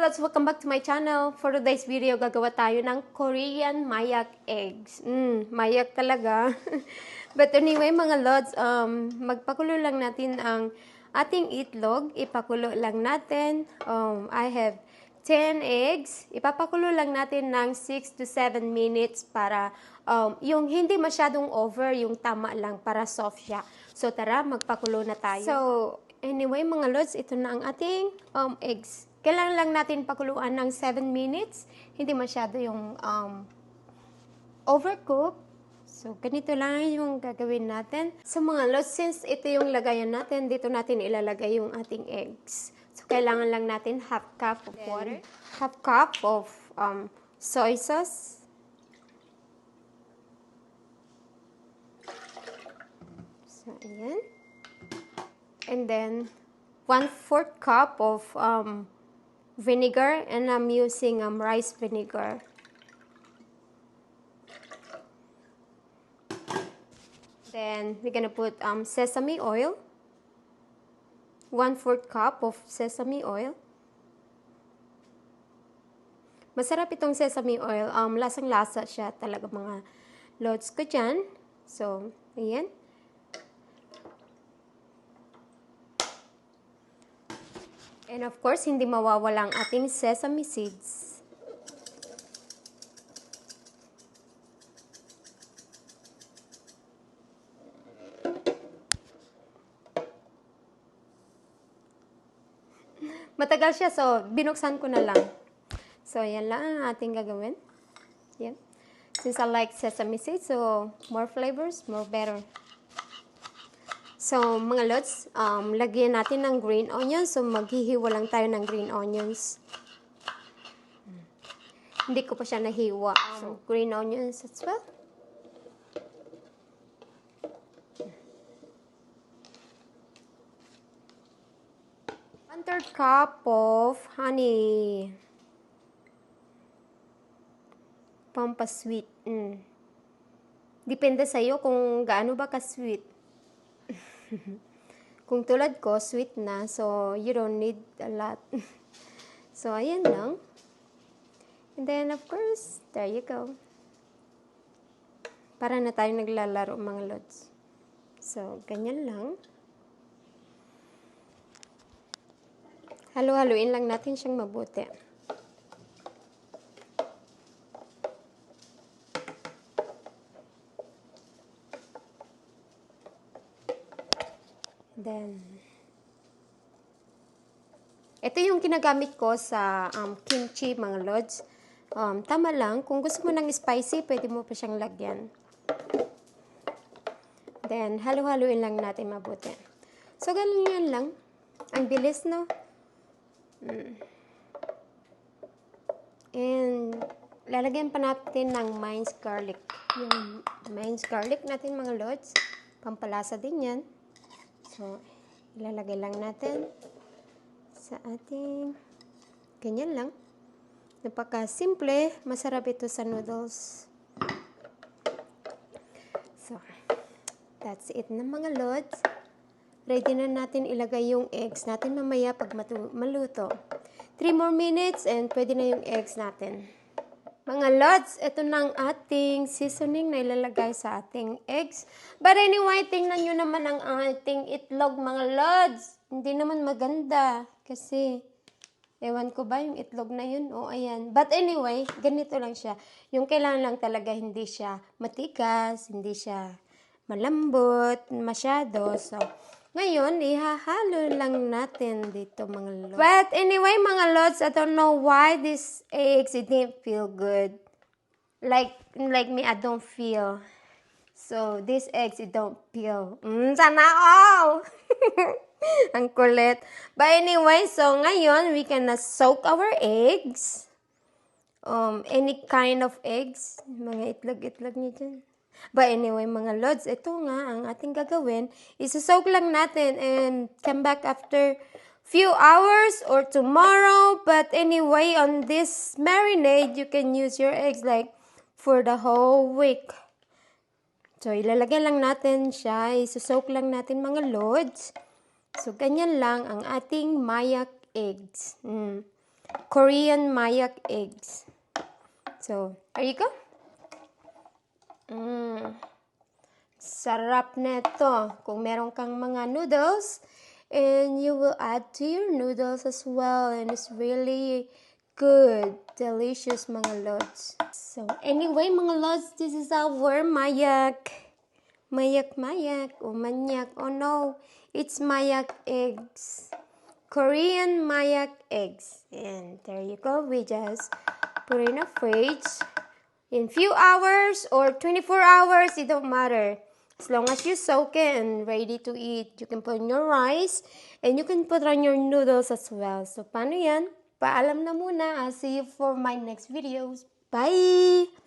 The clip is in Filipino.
lods, welcome back to my channel. For today's video, gagawa tayo ng Korean mayak eggs. Mayak talaga. But anyway, mga lods, magpakulo lang natin ang ating itlog. Ipakulo lang natin. I have 10 eggs. Ipapakulo lang natin ng 6 to 7 minutes para yung hindi masyadong over, yung tama lang para soft siya. So tara, magpakulo na tayo. So anyway, mga lods, ito na ang ating eggs. Kailangan lang natin pakuluan ng 7 minutes. Hindi masyado yung overcook. So, ganito lang yung gagawin natin. So, mga lods, since ito yung lagayan natin, dito natin ilalagay yung ating eggs. So, kailangan lang natin half cup of water, half cup of soy sauce, so, ayan. And then, 1/4 cup of vinegar, and I'm using rice vinegar. Then we're gonna put sesame oil, 1/4 cup of sesame oil. Masarap itong sesame oil, lasang-lasa siya talaga mga lods ko dyan. So, ayan. And of course, hindi mawawala ang ating sesame seeds. Matagal siya, so binuksan ko na lang. So, yan lang ang ating gagawin. Yan. Since I like sesame seeds, so more flavors, more better. So, mga lods, lagyan natin ng green onions. So, maghihiwa lang tayo ng green onions. Hindi ko pa siya nahiwa. So, green onions as well. One-third cup of honey. Pampasweet. Depende sa'yo kung gaano ba ka-sweet. Kung tulad ko, sweet na, so you don't need a lot. So, ayan lang. And then, of course, there you go. Para na tayo naglalaro, mga lods. So, ganyan lang. Halo-haluin lang natin siyang mabuti. Then, ito yung ginagamit ko sa kimchi, mga lods. Tama lang, kung gusto mo ng spicy, pwede mo pa siyang lagyan. Then, halo-haluin lang natin mabuti. So, ganun yan lang. Ang bilis, no? And, lalagyan pa natin ng minced garlic. Yung minced garlic natin, mga lods. Pampalasa din yan. So, ilalagay lang natin sa ating, ganyan lang. Napaka-simple, masarap ito sa noodles. So, that's it na mga lods. Ready na natin ilagay yung eggs natin mamaya pag maluto. 3 more minutes and pwede na yung eggs natin. Mga lods, ito na ang ating seasoning na ilalagay sa ating eggs. But anyway, tingnan nyo naman ang ating itlog, mga lods. Hindi naman maganda kasi, ewan ko ba yung itlog na yun? O, ayan. But anyway, ganito lang siya. Yung kailangan lang talaga hindi siya matigas, hindi siya malambot, masyado. So, ngayon, ihahalo lang natin dito, mga lods. But anyway, mga lods, I don't know why this eggs, it didn't feel good. Like me, I don't feel. So, this eggs, it don't feel. Sana all! Ang kulit. But anyway, so ngayon, we can soak our eggs. Any kind of eggs. Mga itlog-itlog niyo dyan. But anyway, mga lods, ito nga ang ating gagawin. Isosoak lang natin and come back after few hours or tomorrow. But anyway, on this marinade, you can use your eggs like for the whole week. So, ilalagay lang natin siya. Isosoak lang natin, mga lods. So, ganyan lang ang ating mayak eggs. Korean mayak eggs. So, there you go. Sarap neto. Kung meron kang mga noodles, and you will add to your noodles as well, and it's really good, delicious mga lods. So, anyway mga lods, this is our mayak. Mayak or manyak. Oh no, it's mayak eggs. Korean mayak eggs. And there you go. We just put it in a fridge. In few hours or 24 hours, it don't matter. As long as you soak it and ready to eat, you can put in your rice and you can put on your noodles as well. So, paano yan? Paalam na muna. I'll see you for my next videos. Bye!